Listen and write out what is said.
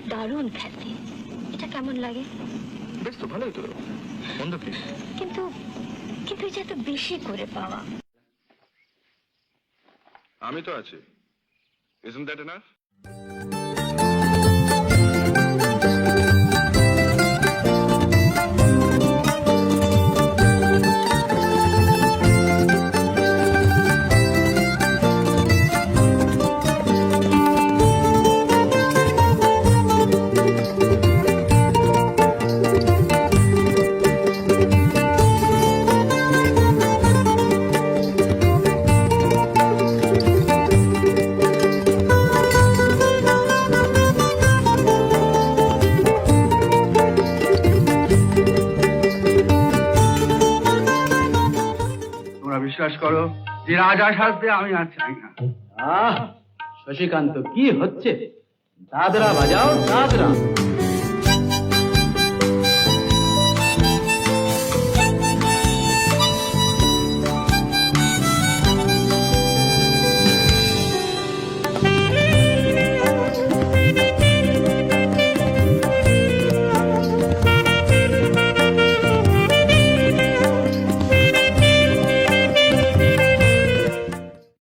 দারুণ খ্যাতি, এটা কেমন লাগে? বেশ তো, ভালোই তো, মন্দ কি? কিন্তু কিন্তু এটা এত বেশি করে পাওয়া। আমি তো আছি। Isn't that enough? বিশ্বাস করো যে রাজা সাজতে আমি আর চাই না। শশীকান্ত, কি হচ্ছে? দাদরা বাজাও, দাদরা।